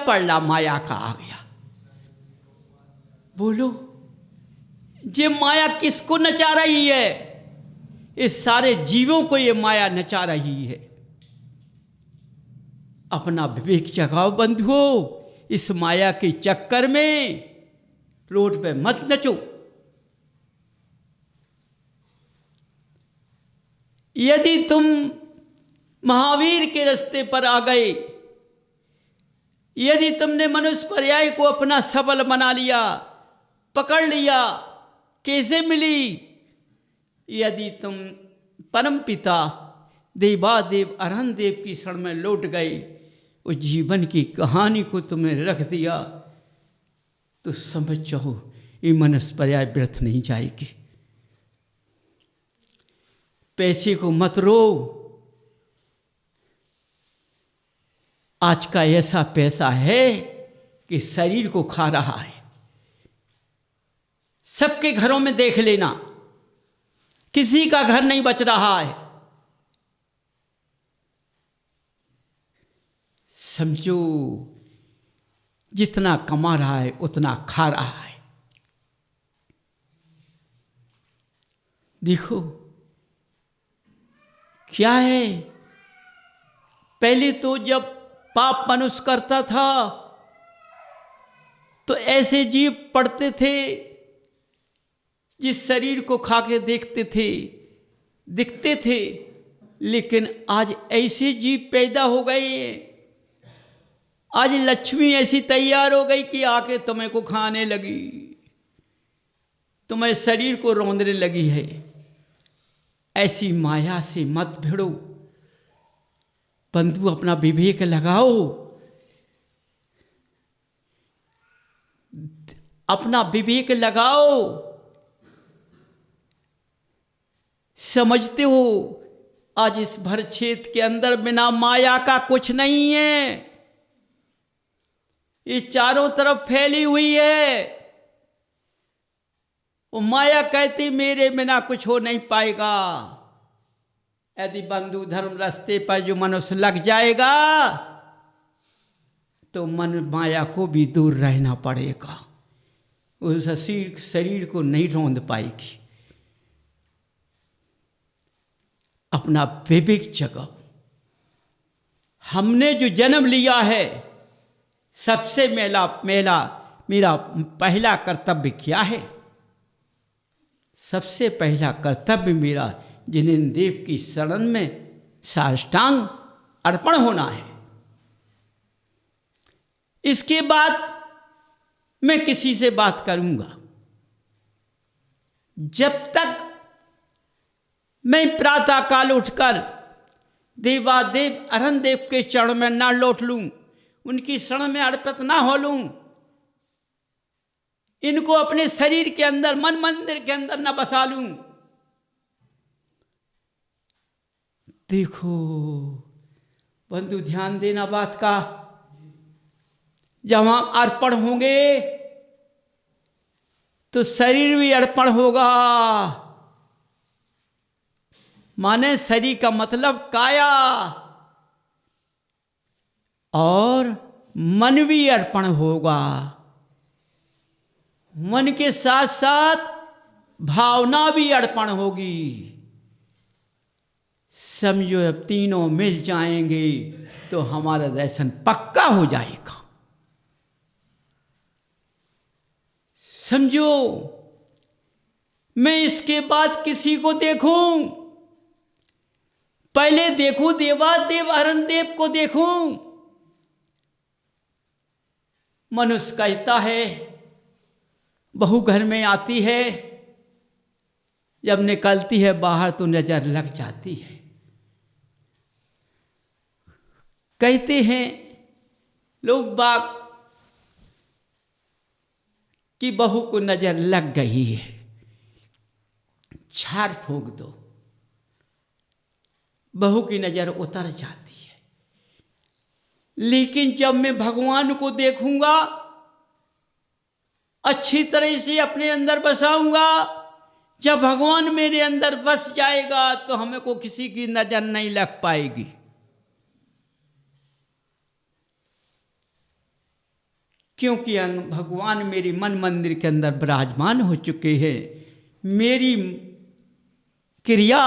पड़ला माया का आ गया। बोलो, ये माया किसको नचा रही है? इस सारे जीवों को ये माया नचा रही है। अपना विवेक जगाओ बंधुओं, इस माया के चक्कर में रोड पे मत नचो। यदि तुम महावीर के रास्ते पर आ गए, यदि तुमने मनुष्य पर्याय को अपना सबल बना लिया, पकड़ लिया, कैसे मिली? यदि तुम परम पिता देवादेव अरहन देव की शरण में लौट गए, उस जीवन की कहानी को तुमने रख दिया, तो समझ जाओ ये मनुष्य पर्याय व्यर्थ नहीं जाएगी। पैसे को मत रो, आज का ऐसा पैसा है कि शरीर को खा रहा है। सबके घरों में देख लेना, किसी का घर नहीं बच रहा है। समझो, जितना कमा रहा है उतना खा रहा है। देखो क्या है, पहले तो जब पाप मनुष्य करता था तो ऐसे जीव पड़ते थे जिस शरीर को खा के देखते थे, दिखते थे, लेकिन आज ऐसे जीव पैदा हो गए। आज लक्ष्मी ऐसी तैयार हो गई कि आके तुम्हें को खाने लगी, तुम्हें शरीर को रौंदने लगी है। ऐसी माया से मत भिड़ो बंधु, अपना विवेक लगाओ, अपना विवेक लगाओ। समझते हो आज इस भर क्षेत्र के अंदर बिना माया का कुछ नहीं है। ये चारों तरफ फैली हुई है। वो माया कहती मेरे बिना कुछ हो नहीं पाएगा। यदि बंधु धर्म रास्ते पर जो मनुष्य लग जाएगा तो मन माया को भी दूर रहना पड़ेगा, उस शरीर को नहीं रौंद पाएगी। अपना विवेक जगाओ। हमने जो जन्म लिया है, सबसे मेरा पहला कर्तव्य क्या है? सबसे पहला कर्तव्य मेरा जिनेन्द्र देव की शरण में साष्टांग अर्पण होना है। इसके बाद मैं किसी से बात करूंगा। जब तक मैं प्रातः काल उठकर देवादेव अरहन देव के चरण में ना लौट लूं, उनकी शरण में अर्पित ना हो लूं, इनको अपने शरीर के अंदर, मन मंदिर के अंदर न बसा लूं। देखो बंधु, ध्यान देना बात का। जब हम अर्पण होंगे तो शरीर भी अर्पण होगा। माने शरीर का मतलब काया, और मन भी अर्पण होगा। मन के साथ साथ भावना भी अर्पण होगी। समझो अब तीनों मिल जाएंगे तो हमारा दर्शन पक्का हो जाएगा। समझो, मैं इसके बाद किसी को देखूं, पहले देखूं देवादेव अरहन देव को देखूं। मनुष्य कहता है, बहू घर में आती है, जब निकलती है बाहर तो नजर लग जाती है। कहते हैं लोग बाग कि बहू को नजर लग गई है, झाड़ फूंक दो, बहू की नजर उतर जाती है। लेकिन जब मैं भगवान को देखूंगा, अच्छी तरह से अपने अंदर बसाऊंगा, जब भगवान मेरे अंदर बस जाएगा तो हमें को किसी की नजर नहीं लग पाएगी। क्योंकि भगवान मेरे मन मंदिर के अंदर विराजमान हो चुके हैं। मेरी क्रिया,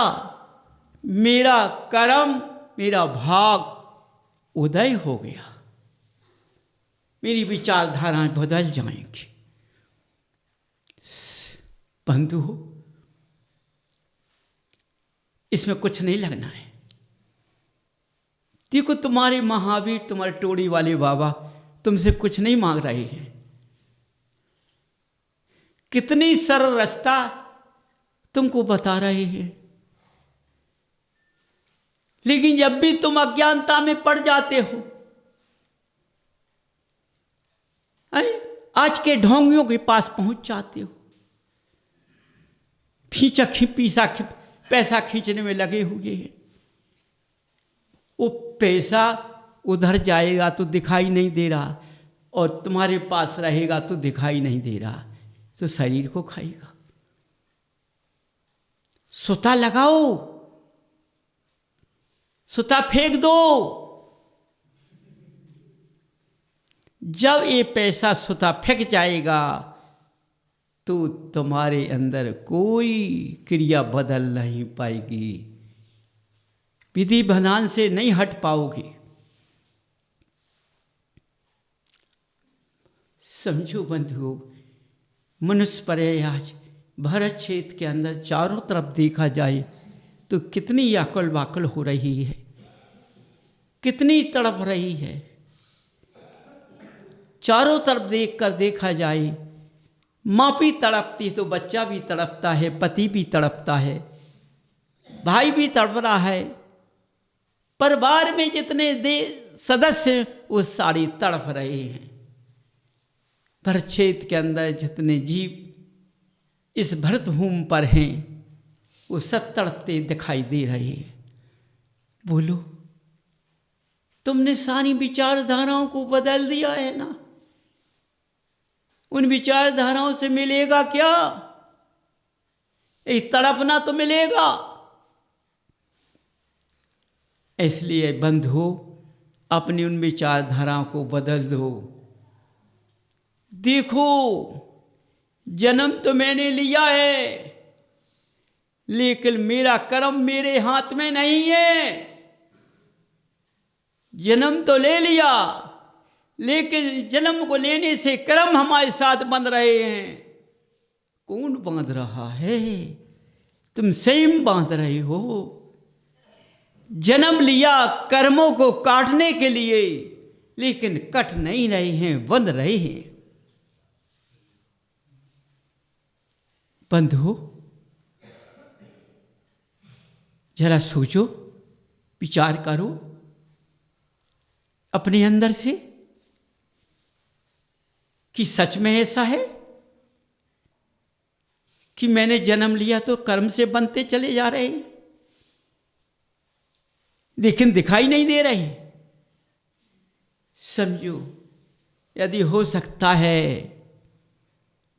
मेरा कर्म, मेरा भाग उदय हो गया, मेरी विचारधाराएं बदल जाएंगी। बंधु हो, इसमें कुछ नहीं लगना है। देखो तुम्हारे महावीर, तुम्हारे टोड़ी वाले बाबा तुमसे कुछ नहीं मांग रहे हैं। कितनी सरल रास्ता तुमको बता रहे हैं, लेकिन जब भी तुम अज्ञानता में पड़ जाते हो, आज के ढोंगियों के पास पहुंच जाते हो, पैसा खींचने में लगे हुए हैं। वो पैसा उधर जाएगा तो दिखाई नहीं दे रहा, और तुम्हारे पास रहेगा तो दिखाई नहीं दे रहा, तो शरीर को खाएगा। सुता लगाओ, सुता फेंक दो। जब ये पैसा सुता फेंक जाएगा तो तुम्हारे अंदर कोई क्रिया बदल नहीं पाएगी, विधि विधान से नहीं हट पाओगे। समझो बंधुओं, मनुष्य पर आज भारत क्षेत्र के अंदर चारों तरफ देखा जाए तो कितनी आकल वाकल हो रही है, कितनी तड़प रही है। चारों तरफ देखकर देखा जाए, माँ भी तड़पती तो बच्चा भी तड़पता है, पति भी तड़पता है, भाई भी तड़प रहा है, परिवार में जितने सदस्य वो सारे तड़प रहे हैं। भरत क्षेत्र के अंदर जितने जीव इस भरतभूमि पर हैं वो सब तड़पते दिखाई दे रहे हैं। बोलो, तुमने सारी विचारधाराओं को बदल दिया है ना? उन विचारधाराओं से मिलेगा क्या? एक तड़पना तो मिलेगा। इसलिए बंधु, अपनी उन विचारधाराओं को बदल दो। देखो, जन्म तो मैंने लिया है, लेकिन मेरा कर्म मेरे हाथ में नहीं है। जन्म तो ले लिया, लेकिन जन्म को लेने से कर्म हमारे साथ बंध रहे हैं। कौन बांध रहा है? तुम स्वयं बांध रहे हो। जन्म लिया कर्मों को काटने के लिए, लेकिन कट नहीं रहे हैं, बंध रहे हैं। बंधु, जरा सोचो, विचार करो अपने अंदर से कि सच में ऐसा है कि मैंने जन्म लिया तो कर्म से बनते चले जा रहे हैं, लेकिन दिखाई नहीं दे रहे। समझो, यदि हो सकता है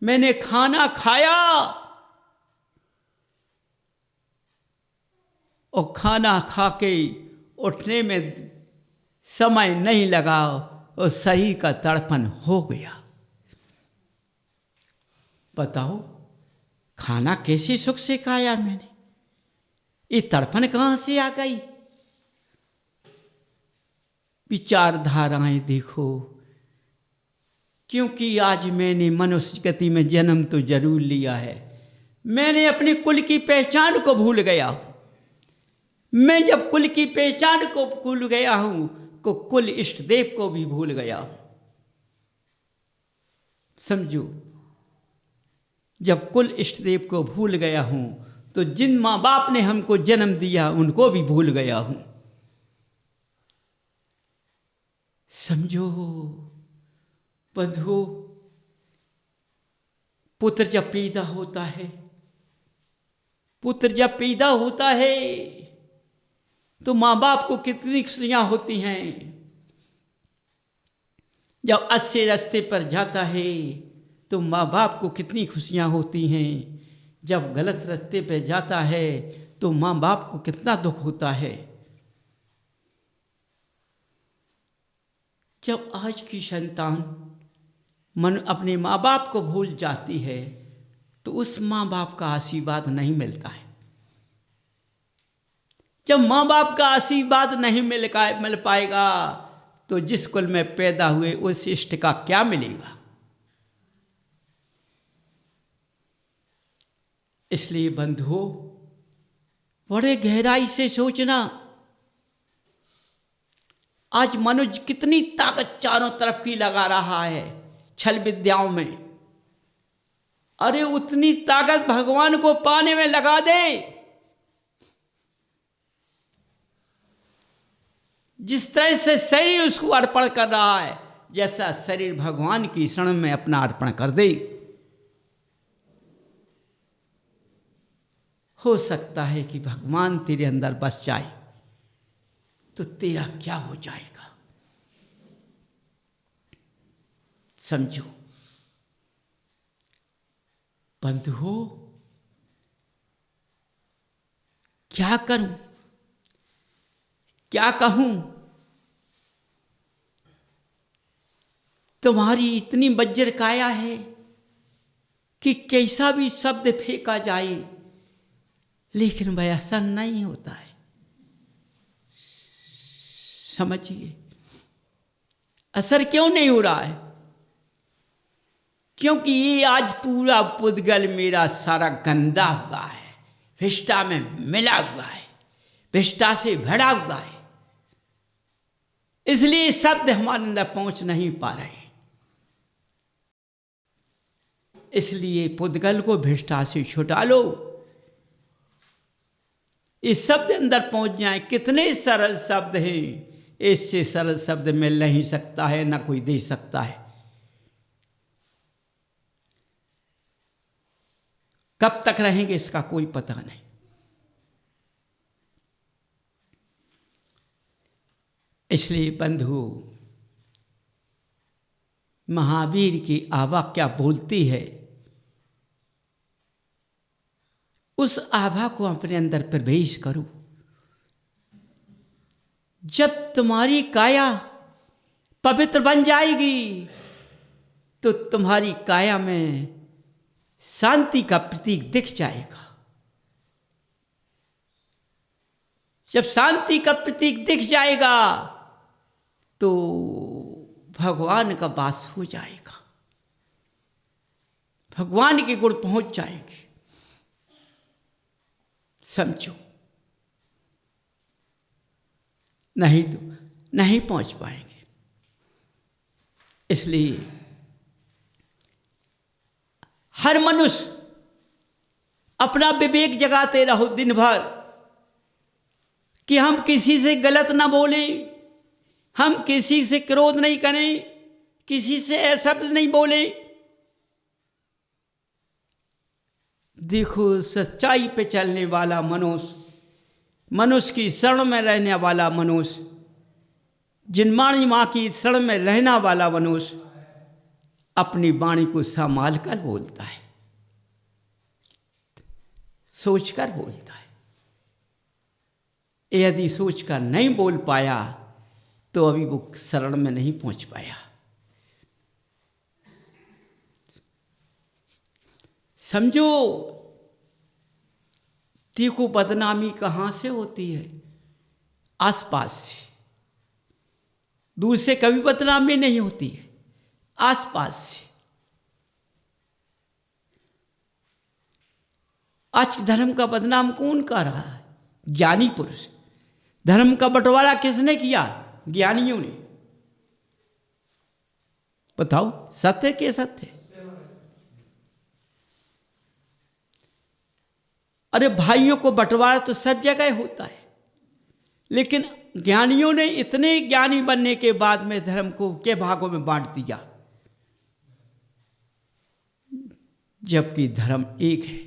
मैंने खाना खाया और खाना खा के उठने में समय नहीं लगा और शरीर का तड़पन हो गया। बताओ, खाना कैसे सुख से खाया मैंने? ये तड़पन कहाँ से आ गई? विचारधाराएं देखो, क्योंकि आज मैंने मनुष्य गति में जन्म तो जरूर लिया है, मैंने अपने कुल की पहचान को भूल गया। मैं जब कुल की पहचान को भूल गया हूं तो कुल इष्ट देव को भी भूल गया हूं। समझो, जब कुल इष्ट देव को भूल गया हूं तो जिन माँ बाप ने हमको जन्म दिया उनको भी भूल गया हूं। समझो बंधु, पुत्र जब पैदा होता है, पुत्र जब पैदा होता है तो माँ बाप को कितनी खुशियां होती हैं। जब अच्छे रास्ते पर जाता है तो माँ बाप को कितनी खुशियां होती हैं। जब गलत रास्ते पर जाता है तो माँ बाप को कितना दुख होता है। जब आज की संतान मन अपने माँ बाप को भूल जाती है तो उस माँ बाप का आशीर्वाद नहीं मिलता है। जब माँ बाप का आशीर्वाद नहीं मिल पाएगा तो जिस कुल में पैदा हुए उस इष्ट का क्या मिलेगा। इसलिए बंधुओं, बड़े गहराई से सोचना। आज मनुष्य कितनी ताकत चारों तरफ की लगा रहा है छल विद्याओं में, अरे उतनी ताकत भगवान को पाने में लगा दे। जिस तरह से शरीर उसको अर्पण कर रहा है, जैसा शरीर भगवान की शरण में अपना अर्पण कर दे। हो सकता है कि भगवान तेरे अंदर बस जाए तो तेरा क्या हो जाएगा, समझो बंधुओं। क्या करूं, क्या कहूं। तुम्हारी इतनी बज्जर काया है कि कैसा भी शब्द फेंका जाए, लेकिन वह ऐसा नहीं होता है। समझिए असर क्यों नहीं हो रहा है, क्योंकि ये आज पूरा पुद्गल मेरा सारा गंदा हुआ है, विष्टा में मिला हुआ है, विष्टा से भरा हुआ है। इसलिए शब्द हमारे अंदर पहुंच नहीं पा रहे। इसलिए पुद्गल को विष्टा से छुटा लो, इस शब्द अंदर पहुंच जाए। कितने सरल शब्द हैं, इससे सरल शब्द मिल नहीं सकता है, ना कोई दे सकता है। कब तक रहेंगे इसका कोई पता नहीं। इसलिए बंधु, महावीर की आभा क्या बोलती है, उस आभा को अपने अंदर प्रवेश करो। जब तुम्हारी काया पवित्र बन जाएगी तो तुम्हारी काया में शांति का प्रतीक दिख जाएगा। जब शांति का प्रतीक दिख जाएगा तो भगवान का वास हो जाएगा, भगवान के गुण पहुंच जाएंगे। समझो, नहीं तो नहीं पहुंच पाएंगे। इसलिए हर मनुष्य अपना विवेक जगाते रहो दिन भर कि हम किसी से गलत ना बोले, हम किसी से क्रोध नहीं करें, किसी से अशब्द नहीं बोले। देखो, सच्चाई पे चलने वाला मनुष्य, मनुष्य की शरण में रहने वाला मनुष्य, जिनवाणी माँ की शरण में रहना वाला मनुष्य अपनी वाणी को संभाल कर बोलता है, सोचकर बोलता है। यदि सोचकर नहीं बोल पाया तो अभी वो शरण में नहीं पहुंच पाया। समझो, देखो बदनामी कहाँ से होती है, आसपास से। दूर से कभी बदनामी नहीं होती है, आसपास से। आज धर्म का बदनाम कौन कर रहा है? ज्ञानी पुरुष। धर्म का बंटवारा किसने किया? ज्ञानियों ने। बताओ, सत्य के सत्य? अरे भाइयों को बंटवारा तो सब जगह होता है, लेकिन ज्ञानियों ने इतने ज्ञानी बनने के बाद में धर्म को के भागों में बांट दिया, जबकि धर्म एक है,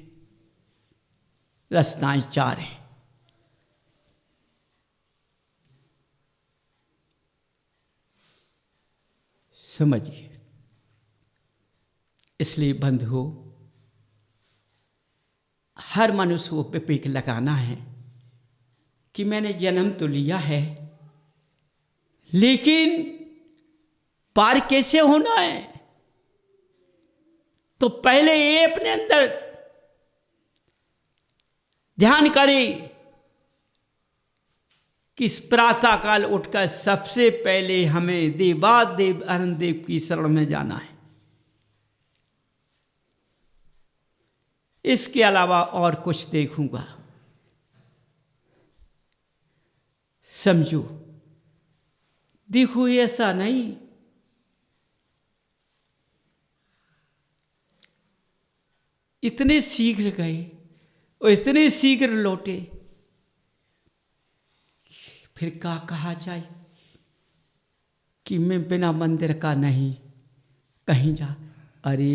रास्ताएं चार हैं। समझिए। इसलिए बंधुओं, हर मनुष्य को विवेक लगाना है कि मैंने जन्म तो लिया है, लेकिन पार कैसे होना है, तो पहले ये अपने अंदर ध्यान करे कि इस प्रातः काल उठकर सबसे पहले हमें देवादेव अरुण देव की शरण में जाना है। इसके अलावा और कुछ देखूंगा, समझो। देखो ऐसा नहीं, इतने शीघ्र गए और इतने शीघ्र लौटे, फिर क्या कहा जाए कि मैं बिना मंदिर का नहीं कहीं जा। अरे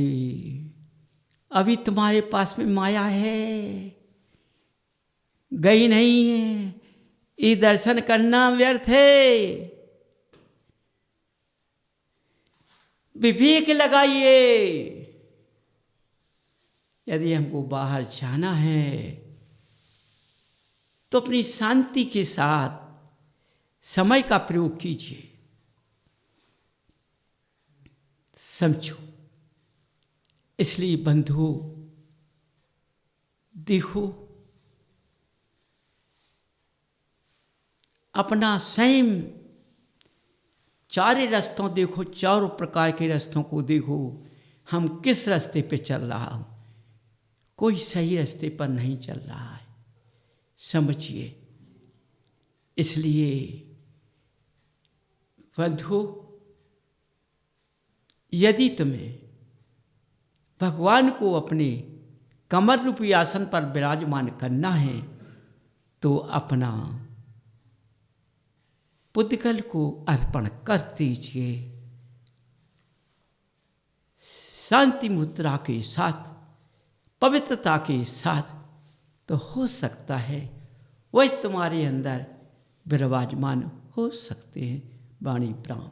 अभी तुम्हारे पास में माया है, गई नहीं है, ये दर्शन करना व्यर्थ है। विवेक लगाइए, यदि हमको बाहर जाना है तो अपनी शांति के साथ समय का प्रयोग कीजिए। समझो, इसलिए बंधु देखो, अपना स्वयं चारे रास्तों देखो, चारों प्रकार के रास्तों को देखो, हम किस रास्ते पे चल रहा हूं। कोई सही रास्ते पर नहीं चल रहा है, समझिए। इसलिए बंधु, यदि तुम्हें भगवान को अपने कमर रूपी आसन पर विराजमान करना है तो अपना पुद्गल को अर्पण कर दीजिए। शांति मुद्रा के साथ, पवित्रता के साथ, तो हो सकता है वही तुम्हारे अंदर विराजमान हो सकते हैं। वाणी प्राण।